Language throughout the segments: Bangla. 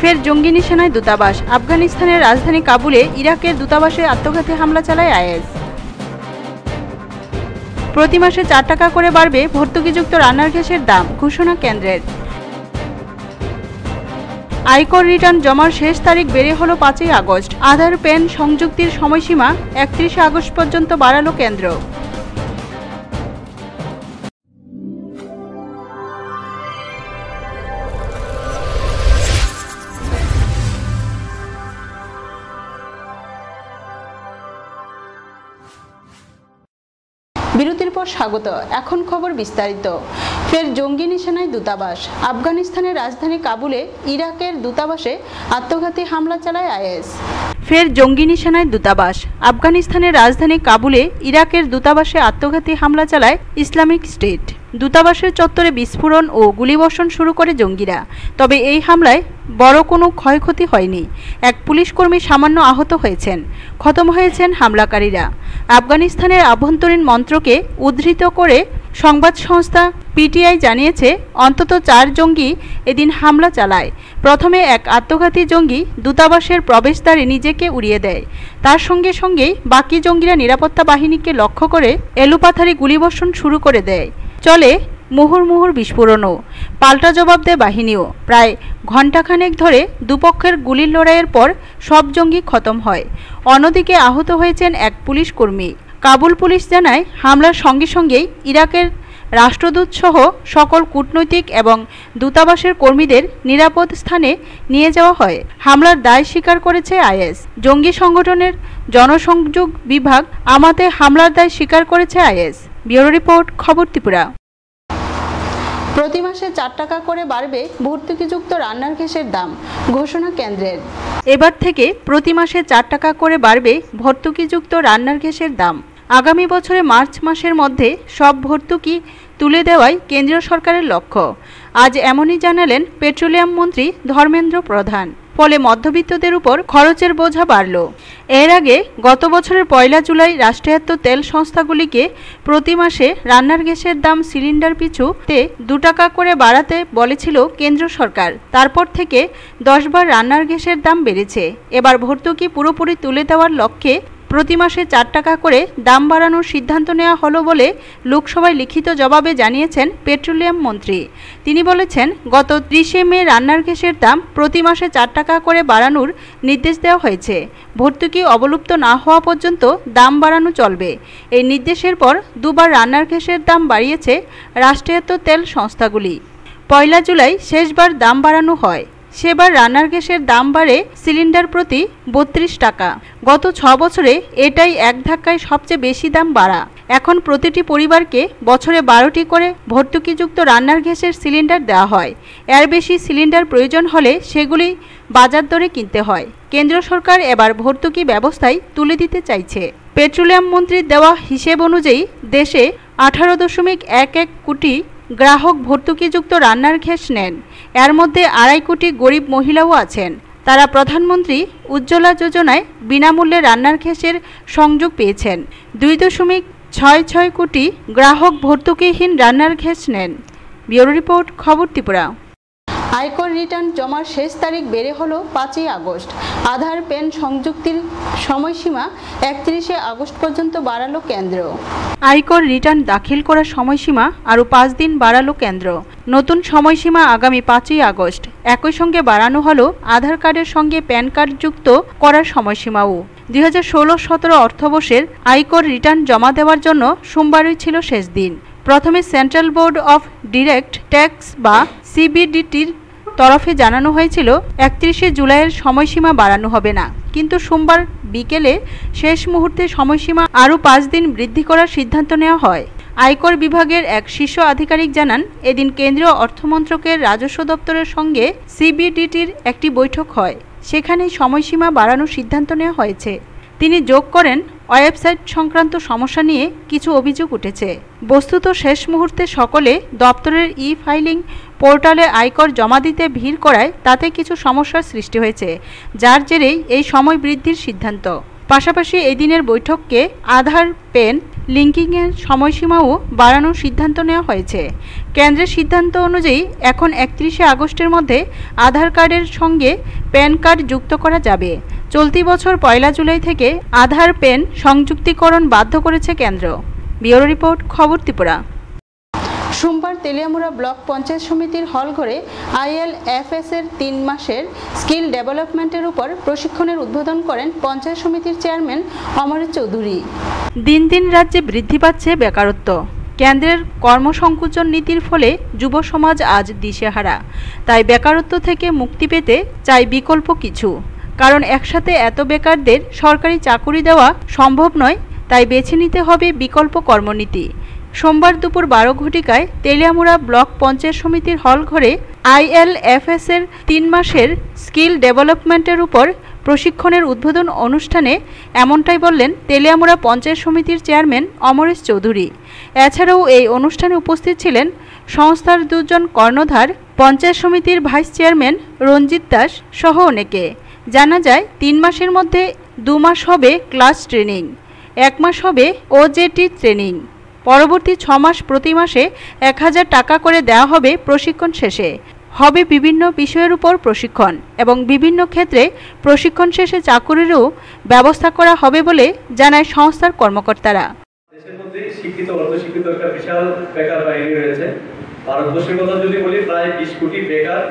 ফের জঙ্গি নিশানায় দূতাবাস। আফগানিস্তানের রাজধানী কাবুলে ইরাকের দূতাবাসে আত্মঘাতী হামলা চালায় আইএস। প্রতি মাসে 4 টাকা করে বাড়বে ভর্তুকিযুক্ত রান্নার গ্যাসের দাম, ঘোষণা কেন্দ্রের। আয়কর রিটার্ন জমার শেষ তারিখ বেড়ে হল 5ই আগস্ট। আধার প্যান সংযুক্তির সময়সীমা 31 আগস্ট পর্যন্ত বাড়ালো কেন্দ্র। বিরতির পর স্বাগত। এখন খবর বিস্তারিত। ফের জঙ্গি নিশানায় দূতাবাস। আফগানিস্তানের রাজধানী কাবুলে ইরাকের দূতাবাসে আত্মঘাতী হামলা চালায় আইএস। ফের জঙ্গি নিশানায় দূতাবাস। আফগানিস্তানের রাজধানী কাবুলে ইরাকের দূতাবাসে আত্মঘাতী হামলা চালায় ইসলামিক স্টেট। দূতাবাসের চত্বরে বিস্ফোরণ ও গুলিবর্ষণ শুরু করে জঙ্গিরা। তবে এই হামলায় বড় কোনো ক্ষয়ক্ষতি হয়নি। এক পুলিশ কর্মী সামান্য আহত হয়েছেন। খতম হয়েছেন হামলাকারীরা। আফগানিস্তানের আভ্যন্তরীণ মন্ত্রকে উদ্ধৃত করে সংবাদ সংস্থা পিটিআই জানিয়েছে, অন্তত 4 জঙ্গি এদিন হামলা চালায়। প্রথমে এক আত্মঘাতী জঙ্গি দূতাবাসের প্রবেশদ্বারে নিজেকে উড়িয়ে দেয়। তার সঙ্গে সঙ্গেই বাকি জঙ্গিরা নিরাপত্তা বাহিনীকে লক্ষ্য করে এলোপাথারি গুলিবর্ষণ শুরু করে দেয়। চলে মুহুর্মুহুর বিস্ফোরণও। পাল্টা জবাব দেয় বাহিনীও। প্রায় ঘণ্টাখানেক ধরে দুপক্ষের গুলির লড়াইয়ের পর সব জঙ্গি খতম হয়। অন্যদিকে আহত হয়েছেন এক পুলিশ কর্মী। কাবুল পুলিশ জানায়, হামলার সঙ্গে সঙ্গেই ইরাকের রাষ্ট্রদূত সহ সকল কূটনৈতিক এবং দূতাবাসের কর্মীদের নিরাপদ স্থানে নিয়ে যাওয়া হয়। হামলার দায় স্বীকার করেছে আইএস। জঙ্গি সংগঠনের জনসংযোগ বিভাগ আমাতে হামলার দায় স্বীকার করেছে আইএস। ব্যুরো রিপোর্ট, খবর ত্রিপুরা। প্রতি মাসে 4 টাকা করে বাড়বে ভর্তুকিযুক্ত রান্নার গ্যাসের দাম, ঘোষণা কেন্দ্রের। এবার থেকে প্রতি মাসে 4 টাকা করে বাড়বে ভর্তুকিযুক্ত রান্নার গ্যাসের দাম। আগামী বছরে মার্চ মাসের মধ্যে সব ভর্তুকি তুলে দেওয়াই কেন্দ্রীয় সরকারের লক্ষ্য। আজ এমনই জানালেন পেট্রোলিয়াম মন্ত্রী ধর্মেন্দ্র প্রধান। ফলে মধ্যবিত্তদের উপর খরচের বোঝা বাড়ল। এর আগে গত বছরের 1 জুলাই রাষ্ট্রায়ত্ত তেল সংস্থাগুলিকে প্রতি মাসে রান্নার গ্যাসের দাম সিলিন্ডার পিছু 2 টাকা করে বাড়াতে বলেছিল কেন্দ্র সরকার। তারপর থেকে 10 বার রান্নার গ্যাসের দাম বেড়েছে। এবার ভর্তুকি পুরোপুরি তুলে দেওয়ার লক্ষ্যে প্রতি মাসে 4 টাকা করে দাম বাড়ানোর সিদ্ধান্ত নেওয়া হলো বলে লোকসভায় লিখিত জবাবে জানিয়েছেন পেট্রোলিয়াম মন্ত্রী। তিনি বলেছেন, গত 30 মে রান্নার গ্যাসের দাম প্রতি মাসে 4 টাকা করে বাড়ানোর নির্দেশ দেওয়া হয়েছে। ভর্তুকি অবলুপ্ত না হওয়া পর্যন্ত দাম বাড়ানো চলবে। এই নির্দেশের পর 2 বার রান্নার গ্যাসের দাম বাড়িয়েছে রাষ্ট্রায়ত্ত তেল সংস্থাগুলি। 1 জুলাই শেষবার দাম বাড়ানো হয়। সেবার রান্নার গ্যাসের দাম বাড়ে সিলিন্ডার প্রতি 32 টাকা। গত 6 বছরে এটাই এক ধাক্কায় সবচেয়ে বেশি দাম বাড়া। এখন প্রতিটি পরিবারকে বছরে 12টি করে ভর্তুকিযুক্ত রান্নার গ্যাসের সিলিন্ডার দেওয়া হয়। এর বেশি সিলিন্ডার প্রয়োজন হলে সেগুলি বাজার দরে কিনতে হয়। কেন্দ্র সরকার এবার ভর্তুকি ব্যবস্থায় তুলে দিতে চাইছে। পেট্রোলিয়াম মন্ত্রীর দেওয়া হিসেব অনুযায়ী দেশে 18.11 কোটি গ্রাহক ভর্তুকিযুক্ত রান্নার গ্যাস নেন। এর মধ্যে 2.5 কোটি গরিব মহিলাও আছেন। তারা প্রধানমন্ত্রী উজ্জ্বলা যোজনায় বিনামূল্যে রান্নার গ্যাসের সংযোগ পেয়েছেন। 2.66 কোটি গ্রাহক ভর্তুকিহীন রান্নার গ্যাস নেন। ব্যুরো রিপোর্ট, খবর ত্রিপুরা। আয়কর রিটার্ন জমার শেষ তারিখ বেড়ে হলো 5ই আগস্ট। আধার প্যান সংযুক্তির সময়সীমা 31 আগস্ট পর্যন্ত বাড়ালো কেন্দ্র। আয়কর রিটার্ন দাখিল করার সময়সীমা আরও 5 দিন বাড়ালো কেন্দ্র। নতুন সময়সীমা আগামী 5ই আগস্ট। একই সঙ্গে বাড়ানো হলো আধার কার্ডের সঙ্গে প্যান কার্ড যুক্ত করার সময়সীমাও। 2016-17 অর্থবর্ষের আয়কর রিটার্ন জমা দেওয়ার জন্য সোমবারই ছিল শেষ দিন। প্রথমে central board of direct tax বা সিবিডিটির তরফে জানানো হয়েছিল 31 জুলাইয়ের সময়সীমা বাড়ানো হবে না, কিন্তু সোমবার বিকেলে শেষ মুহূর্তে সময়সীমা আরও 5 দিন বৃদ্ধি করার সিদ্ধান্ত নেওয়া হয়। আয়কর বিভাগের এক শীর্ষ আধিকারিক জানান, এদিন কেন্দ্রীয় অর্থমন্ত্রকের রাজস্ব দপ্তরের সঙ্গে সিবিডিটির একটি বৈঠক হয়। সেখানে সময়সীমা বাড়ানোর সিদ্ধান্ত নেওয়া হয়েছে। তিনি যোগ করেন, ওয়েবসাইট সংক্রান্ত সমস্যা নিয়ে কিছু অভিযোগ উঠেছে। বস্তুত শেষ মুহূর্তে সকলে দপ্তরের ই-ফাইলিং পোর্টালে আয়কর জমা দিতে ভিড় করায় তাতে কিছু সমস্যার সৃষ্টি হয়েছে, যার জেরেই এই সময় বৃদ্ধির সিদ্ধান্ত। পাশাপাশি এই দিনের বৈঠককে আধার প্যান লিঙ্কিংয়ের সময়সীমাও বাড়ানোর সিদ্ধান্ত নেওয়া হয়েছে। কেন্দ্রের সিদ্ধান্ত অনুযায়ী এখন 31শে আগস্টের মধ্যে আধার কার্ডের সঙ্গে প্যান কার্ড যুক্ত করা যাবে। চলতি বছর 1 জুলাই থেকে আধার প্যান সংযুক্তিকরণ বাধ্য করেছে কেন্দ্র। ব্যুরো রিপোর্ট, খবর ত্রিপুরা। সোমবার তেলিয়ামুড়া ব্লক পঞ্চায়েত সমিতির হলঘরে ILFS এর 3 মাসের স্কিল ডেভেলপমেন্টের উপর প্রশিক্ষণের উদ্বোধন করেন পঞ্চায়েত সমিতির চেয়ারম্যান অমরেশ চৌধুরী। দিন দিন রাজ্যে বৃদ্ধি পাচ্ছে বেকারত্ব। কেন্দ্রের কর্মসংকুচন নীতির ফলে যুব সমাজ আজ দিশেহারা। তাই বেকারত্ব থেকে মুক্তি পেতে চাই বিকল্প কিছু। কারণ একসাথে এত বেকারদের সরকারি চাকুরি দেওয়া সম্ভব নয়, তাই বেছে নিতে হবে বিকল্প কর্মনীতি। সোমবার দুপুর 12 ঘটিকায় তেলিয়ামুড়া ব্লক পঞ্চায়েত সমিতির হলঘরে ILFS এর 3 মাসের স্কিল ডেভেলপমেন্টের উপর প্রশিক্ষণের উদ্বোধন অনুষ্ঠানে এমনটাই বললেন তেলিয়ামুড়া পঞ্চায়েত সমিতির চেয়ারম্যান অমরেশ চৌধুরী। এছাড়াও এই অনুষ্ঠানে উপস্থিত ছিলেন সংস্থার 2 জন কর্ণধার, পঞ্চায়েত সমিতির ভাইস চেয়ারম্যান রঞ্জিত দাস সহ অনেকে। জানা যায় 3 মাসের মধ্যে 2 মাস হবে ক্লাস ট্রেনিং, 1 মাস হবে OJT ট্রেনিং। পরবর্তী 6 মাস প্রতি মাসে 1000 টাকা করে দেওয়া হবে প্রশিক্ষণ শেষে। হবে বিভিন্ন বিষয়ের উপর প্রশিক্ষণ এবং বিভিন্ন ক্ষেত্রে প্রশিক্ষণ শেষে চাকুরিরও ব্যবস্থা করা হবে বলে জানায় সংস্থার কর্মকর্তারা। দেশের মধ্যে শিক্ষিত অর্ধশিক্ষিত একটা বিশাল বেকার বাহিনী রয়েছে। ভারতবর্ষের কথা যদি বলি, প্রায় 20 কোটি বেকার,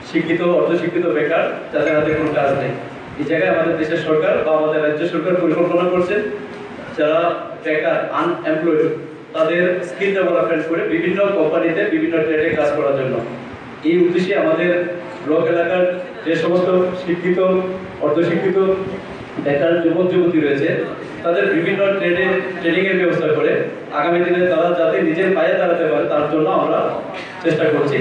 শিক্ষিত অর্ধশিক্ষিত বেকার, যাদের হাতে কোনো কাজ নেই। এই জায়গায় আমাদের দেশের সরকার বা আমাদের রাজ্য সরকার পরিকল্পনা করছে যারা বেকার আনএমপ্লয়েড তাদের স্কিল ডেভেলপমেন্ট করে বিভিন্ন কোম্পানিতে বিভিন্ন ট্রেডে কাজ করার জন্য। এই উদ্দেশ্যে আমাদের ব্লক এলাকার যে সমস্ত শিক্ষিত অর্ধশিক্ষিত বেকার যুবক যুবতী রয়েছে তাদের বিভিন্ন ট্রেনিংয়ের ব্যবস্থা করে আগামী দিনে তারা যাতে নিজের পায়ে দাঁড়াতে পারে তার জন্য আমরা চেষ্টা করছি।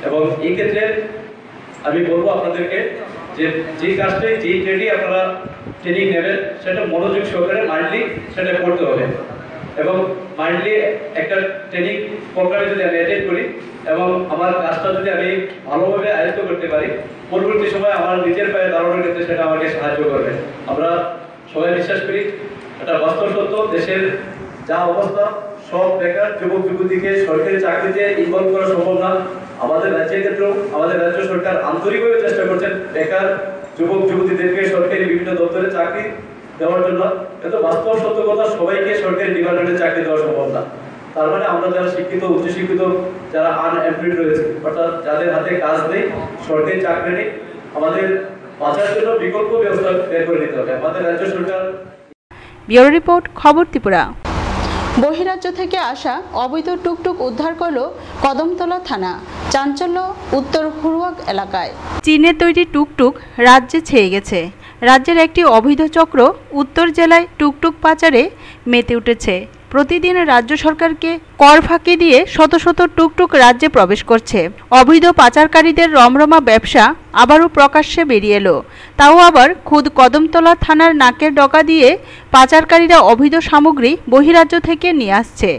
এবং এই ক্ষেত্রে আমি বলবো আপনাদেরকে যে কাজটা যেই ট্রেনিং আপনারা ট্রেনিং নেবেন সেটা মনোযোগ সহকারে মাইন্ডলি সেটা করতে হবে। এবং মাইন্ডলি একটা ট্রেনিং প্রোগ্রামে যদি আমি অ্যাটেন্ড করি এবং আমার কাজটা যদি আমি ভালোভাবে আয়ত্ত করতে পারি, পরবর্তী সময় আমার নিজের পায়ে দাঁড়ানোর ক্ষেত্রে সেটা আমাকে সাহায্য করবে। আমরা সবাই বিশ্বাস করি, এটা বাস্তব সত্য, দেশের যা অবস্থা সব বেকার যুবক যুবতীকে সরকারি চাকরিতে ইনভলভ করা সম্ভব না। আমাদের রাজ্যের ক্ষেত্রেও আমাদের রাজ্য সরকার আন্তরিকভাবে চেষ্টা করছেন বেকার যুবক যুবতীদেরকে সরকারি বিভিন্ন দপ্তরে চাকরি দেওয়ার জন্য। কিন্তু বাস্তব সত্য কথা, সবাইকে সরকারি ডিপার্টমেন্টে চাকরি দেওয়া সম্ভব না। তার মানে আমরা যারা শিক্ষিত উচ্চশিক্ষিত যারা আনএমপ্লয়েড রয়েছে, অর্থাৎ যাদের হাতে কাজ নেই, সরকারি চাকরি নেই, আমাদের বাঁচার জন্য বিকল্প ব্যবস্থা বের করে দিতে হবে আমাদের রাজ্য সরকার। ব্যুরো রিপোর্ট, খবর ত্রিপুরা। বহিরাজ্য থেকে আসা অবৈধ টুকটুক উদ্ধার করল কদমতলা থানা। চাঞ্চল্য উত্তর হুরওয়াগ এলাকায়। চীনের তৈরি টুকটুক রাজ্যে ছেয়ে গেছে। রাজ্যের একটি অবৈধ চক্র উত্তর জেলায় টুকটুক পাচারে মেতে উঠেছে। প্রতিদিন রাজ্য সরকারকে কর ফাঁকি দিয়ে শত শত টুকটুক রাজ্যে প্রবেশ করছে। অবৈধ পাচারকারীদের রমরমা ব্যবসা আবারও প্রকাশ্যে বেরিয়ে এলো। তাও আবার খুদ কদমতলা থানার নাকের ডগা দিয়ে পাচারকারীরা অবৈধ সামগ্রী বহিরাজ্য থেকে নিয়ে আসছে।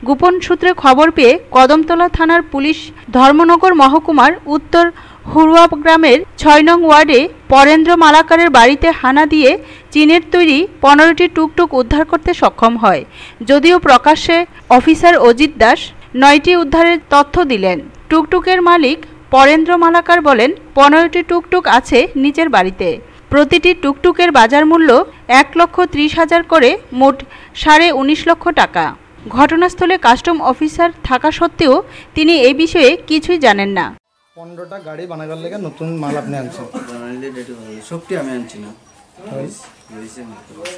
গোপন সূত্রে খবর পেয়ে কদমতলা থানার পুলিশ ধর্মনগর মহকুমার উত্তর হুরওয়া গ্রামের 6 নং ওয়ার্ডে পরেন্দ্র মালাকারের বাড়িতে হানা দিয়ে চীনের তৈরি 15টি টুকটুক উদ্ধার করতে সক্ষম হয়। যদিও প্রকাশ্যে অফিসার অজিত দাস 9টি উদ্ধারের তথ্য দিলেন। টুকটুকের মালিক পরেন্দ্র মালাকার বলেন, 15টি টুকটুক আছে নিজের বাড়িতে। প্রতিটি টুকটুকের বাজার মূল্য 1,30,000 করে, মোট 19.5 লক্ষ টাকা। ঘটনাস্থলে কাস্টম অফিসার থাকা সত্ত্বেও তিনি এই বিষয়ে কিছুই জানেন না। 15টা গাড়ি বানাবার লেগে নতুন মাল আপনি আনছেন? সবটি আমি আনছি না,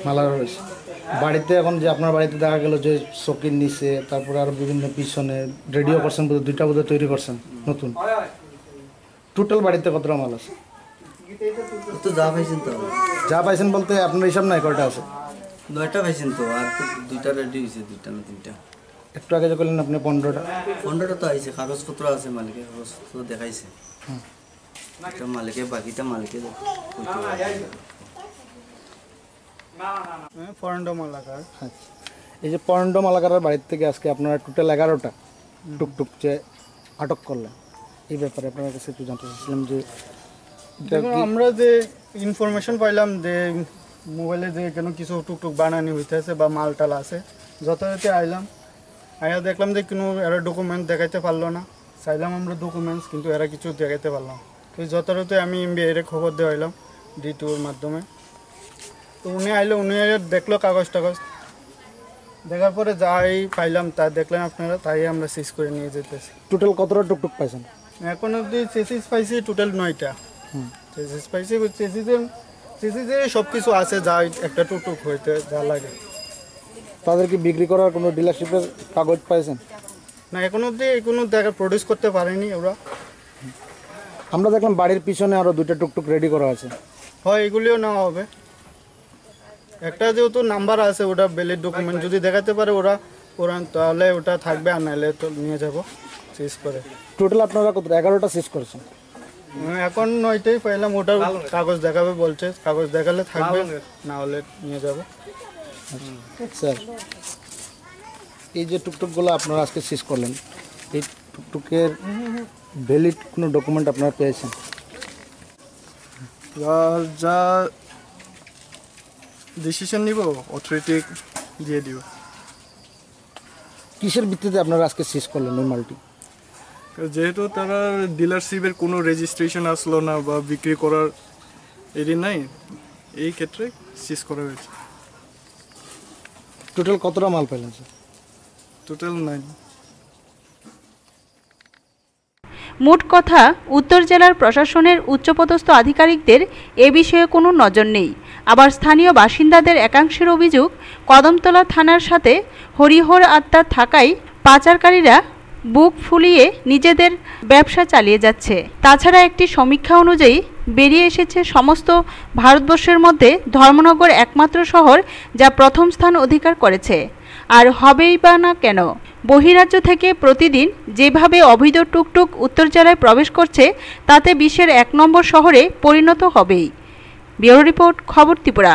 মালার রয়েছে বাড়িতে। এখন যে আপনার বাড়িতে দেখা গেল যে চকির নিচে, তারপরে আরো বিভিন্ন পিছনে রেডিও করছেন, বোধহয় 2টা বোধহয় তৈরি করছেন নতুন। টোটাল বাড়িতে কতটা মাল আছে? তো যা পাইছেন তো যা পাইছেন বলতে আপনার হিসাব নাই কয়টা আছে? 9টা পাইছেন তো, আর তো 2টা রেডি হয়েছে, 2টা না 3টা। একটু আগে যে করলেন আপনি 15টা। 15টা তো আইছে, কাগজপত্র আছে, মালিকের কাগজপত্র দেখাইছে। একটা মালিকের, বাকিটা মালিকে মালাকার। এই যে পরেন্দ্র মালাকারের বাড়ির থেকে আজকে আপনারা টোটাল 11টা টুকটুক যে আটক করলেন, এই ব্যাপারে আপনার কাছে একটু জানতে চাইছিলাম যে আমরা যে ইনফরমেশন পাইলাম যে মোবাইলে যে কেন কিছু টুকটুক বানানি হইতেছে বা মালটাল আছে, যথারীতি আইলাম, আয়া দেখলাম যে কোনো এরা ডকুমেন্ট দেখাইতে পারলো না। চাইলাম আমরা ডকুমেন্টস, কিন্তু এরা কিছু দেখাইতে পারলাম না। তো যথারীতি আমি এমবিআইয়ের খবর দেওয়াইলাম D2-র মাধ্যমে। তো উনি আইলো, উনি দেখলো কাগজ টাগজ, দেখার পরে যাই পাইলাম তা দেখলেন আপনারা, তাই আমরা সিজ করে নিয়ে যেতেছি। টোটাল কতটা টুকটুক পাইছেন? এখন অবধি চেসিস পাইছি টোটাল 9টা। চেসিস পাইছি, চেসিসে সব কিছু আছে যা একটা টুকটুক হইতে যা লাগে। তাদেরকে বিক্রি করার কোনো ডিলারশিপের কাগজ পাইছেন? না, এখন অবধি কোনো দেখা প্রডিউস করতে পারেনি ওরা। আমরা দেখলাম বাড়ির পিছনে আরও 2টা টুকটুক রেডি করা আছে। হয় এগুলিও নেওয়া হবে। একটা যেহেতু নাম্বার আছে, ওটা বেলের ডকুমেন্ট যদি দেখাতে পারে ওরা তাহলে ওটা থাকবে, আর নাহলে তো নিয়ে যাব সিজ করে। টোটাল আপনারা কত 11টা সিজ করেছেন? এখন 9টাই পাইলাম, ওটার কাগজ দেখাবে বলছে, কাগজ দেখালে থাকবে, না হলে নিয়ে যাব। স্যার, এই যে টুকটুকগুলো আপনারা আজকে সিজ করলেন, এই টুকটুকের ভ্যালিড কোনো ডকুমেন্ট আপনারা পেয়েছেন? যা ডিসিশন নিব অথরিটি দিয়ে দিব। কিসের ভিত্তিতে আপনারা আজকে সিজ করলেন ওই মালটি? যেহেতু তারা ডিলারশিপের কোনো রেজিস্ট্রেশন আসলো না বা বিক্রি করার এটি নাই, এই ক্ষেত্রে সিজ করা হয়েছে। টোটাল কতটা মাল পেলেন স্যার? টোটাল 9। মোট কথা, উত্তর জেলার প্রশাসনের উচ্চপদস্থ আধিকারিকদের এ বিষয়ে কোনো নজর নেই। আবার স্থানীয় বাসিন্দাদের একাংশের অভিযোগ, কদমতলা থানার সাথে হরিহর আত্মা থাকায় পাচারকারীরা বুক ফুলিয়ে নিজেদের ব্যবসা চালিয়ে যাচ্ছে। তাছাড়া একটি সমীক্ষা অনুযায়ী বেরিয়ে এসেছে, সমস্ত ভারতবর্ষের মধ্যে ধর্মনগর একমাত্র শহর যা প্রথম স্থান অধিকার করেছে। আর হবেই বা না কেন? বহিরাজ্য থেকে প্রতিদিন যেভাবে অবৈধ টুকটুক উত্তর জেলায় প্রবেশ করছে, তাতে বিশ্বের 1 নম্বর শহরে পরিণত হবেই। ব্যুরো রিপোর্ট, খবর ত্রিপুরা।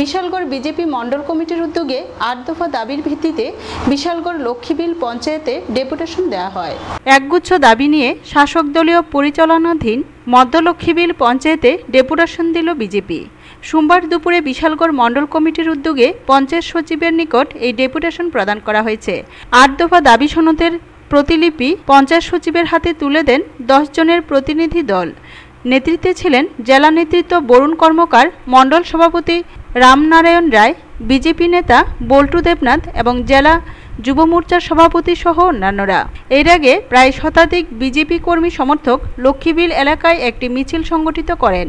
বিশালগড় বিজেপি মণ্ডল কমিটির উদ্যোগে 8 দফা দাবির ভিত্তিতে বিশালগড় লক্ষ্মীবিল পঞ্চায়েতে ডেপুটেশন দেওয়া হয়। একগুচ্ছ দাবি নিয়ে শাসক দলীয় পরিচালনাধীন মধ্য লক্ষ্মীবিল পঞ্চায়েতে ডেপুটেশন দিল বিজেপি। সোমবার দুপুরে বিশালগড় মণ্ডল কমিটির উদ্যোগে পঞ্চায়েত সচিবের নিকট এই ডেপুটেশন প্রদান করা হয়েছে। 8 দফা দাবি সনদের প্রতিলিপি পঞ্চায়েত সচিবের হাতে তুলে দেন 10 জনের প্রতিনিধি দল। নেতৃত্বে ছিলেন জেলা নেতৃত্ব বরুণ কর্মকার, মণ্ডল সভাপতি রামনারায়ণ রায়, বিজেপি নেতা বল্টু দেবনাথ এবং জেলা যুব মোর্চার সভাপতি সহ অন্যান্যরা। এর আগে প্রায় শতাধিক বিজেপি কর্মী সমর্থক লক্ষ্মীবিল এলাকায় একটি মিছিল সংগঠিত করেন।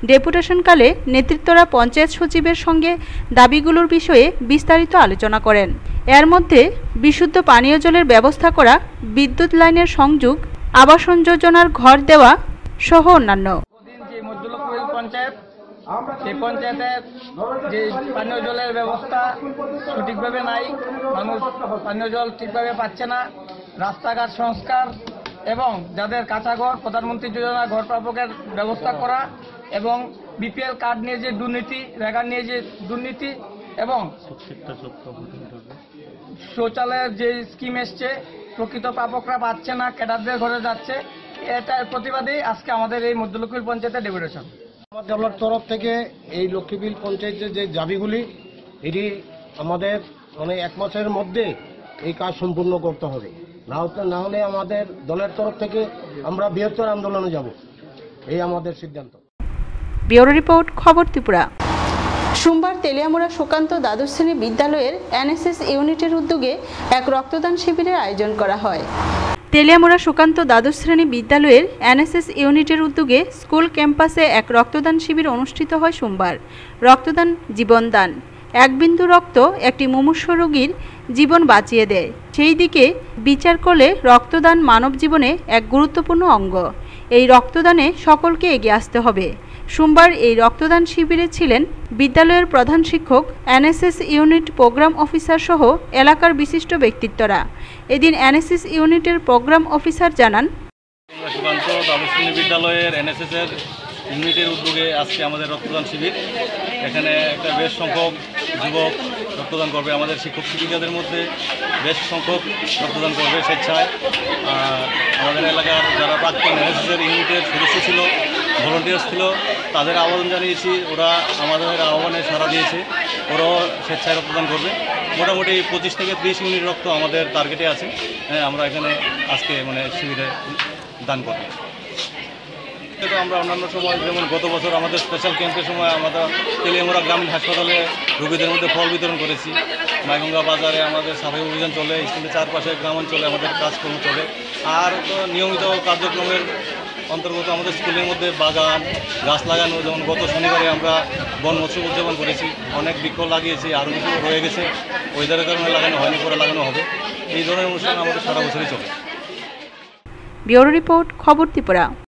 ডেপুটেশনকালে নেতৃত্বরা পঞ্চায়েত সচিবের সঙ্গে দাবিগুলোর বিষয়ে বিস্তারিত আলোচনা করেন। এর মধ্যে বিশুদ্ধ পানীয় জলের ব্যবস্থা করা, বিদ্যুৎ লাইনের সংযোগ, আবাসন যোজনার ঘর দেওয়া সহ অন্যান্য। সেই পঞ্চায়েতের যে পানীয় জলের ব্যবস্থা সঠিকভাবে নাই, মানুষ পানীয় জল ঠিকভাবে পাচ্ছে না, রাস্তাঘাট সংস্কার এবং যাদের কাঁচা ঘর, প্রধানমন্ত্রী যোজনা ঘর প্রাপকের ব্যবস্থা করা এবং বিপিএল কার্ড নিয়ে যে দুর্নীতি, রেগার নিয়ে যে দুর্নীতি এবং শৌচালয়ের যে স্কিম এসছে প্রকৃত প্রাপকরা পাচ্ছে না, ক্যাডারদের ঘরে যাচ্ছে। এটার প্রতিবাদে আজকে আমাদের এই মধ্য লক্ষ্মীবিল পঞ্চায়েতের ডেপুটেশন। আমার দলের তরফ থেকে এই লক্ষ্মীবিল পঞ্চায়েতের যে দাবিগুলি, এটি আমাদের 1 মাসের মধ্যে এই কাজ সম্পূর্ণ করতে হবে। না হলে আমাদের দলের তরফ থেকে আমরা বৃহত্তর আন্দোলনে যাব, এই আমাদের সিদ্ধান্ত। ব্যুরো রিপোর্ট, খবর ত্রিপুরা। সোমবার তেলিয়ামুড়া সুকান্ত দ্বাদশ শ্রেণী বিদ্যালয়ের এনএসএস ইউনিটের উদ্যোগে এক রক্তদান শিবিরের আয়োজন করা হয়। তেলিয়ামুড়া সুকান্ত দ্বাদশ শ্রেণী বিদ্যালয়ের এনএসএস ইউনিটের উদ্যোগে স্কুল ক্যাম্পাসে এক রক্তদান শিবির অনুষ্ঠিত হয় সোমবার। রক্তদান জীবনদান। 1 বিন্দু রক্ত একটি মুমূর্ষু রোগীর জীবন বাঁচিয়ে দেয়। সেই দিকে বিচার করলে রক্তদান মানব জীবনে এক গুরুত্বপূর্ণ অঙ্গ। এই রক্তদানে সকলকে এগিয়ে আসতে হবে। সোমবার এই রক্তদান শিবিরে ছিলেন বিদ্যালয়ের প্রধান শিক্ষক, এনএসএস ইউনিট প্রোগ্রাম অফিসার সহ এলাকার বিশিষ্ট ব্যক্তিত্বরা। এদিন এনএসএস ইউনিটের প্রোগ্রাম অফিসার জানান, সুকান্ত দ্বাদশ শ্রেণী বিদ্যালয়ের এনএসএসের ইউনিটের উদ্যোগে আজকে আমাদের রক্তদান শিবির। এখানে একটা বেশ সংখ্যক যুবক রক্তদান করবে। আমাদের শিক্ষক শিক্ষিকাদের মধ্যে বেশ সংখ্যক রক্তদান করবে স্বেচ্ছায়। আমাদের এলাকার যারা প্রাক্তন এনএসএসের ইউনিটের সদস্য ছিল ভলান্টিয়ার্স ছিল, তাদের আবেদন জানিয়েছি, ওরা আমাদের আহ্বানে সাড়া দিয়েছে, ওরাও স্বেচ্ছায় রক্তদান করবে। মোটামুটি 25 থেকে 30 ইউনিট রক্ত আমাদের টার্গেটে আছে। আমরা এখানে আজকে শিবিরে দান করব। তো আমরা অন্যান্য সময় যেমন গত বছর আমাদের স্পেশাল ক্যাম্পের সময় আমরা তেলিয়ামুড়া গ্রামীণ হাসপাতালে রোগীদের মধ্যে ফল বিতরণ করেছি। মাইগঙ্গা বাজারে আমাদের সাফাই অভিযান চলে, স্কুলের চারপাশে গ্রামাঞ্চলে আমাদের কাজকর্ম চলে। আর তো নিয়মিত কার্যক্রমের অন্তর্গত আমাদের স্কুলের মধ্যে বাগান গাছ লাগানো, যেমন গত শনিবারে আমরা বন মৎস্য উদযাপন করেছি, অনেক বৃক্ষ লাগিয়েছি, আরও কিছু রয়ে গেছে, ওয়েদারের কারণে লাগানো হয়নি, পরে লাগানো হবে। এই ধরনের অনুষ্ঠান আমাদের সারা বছরই চলে। ব্যুরো রিপোর্ট, খবর ত্রিপুরা।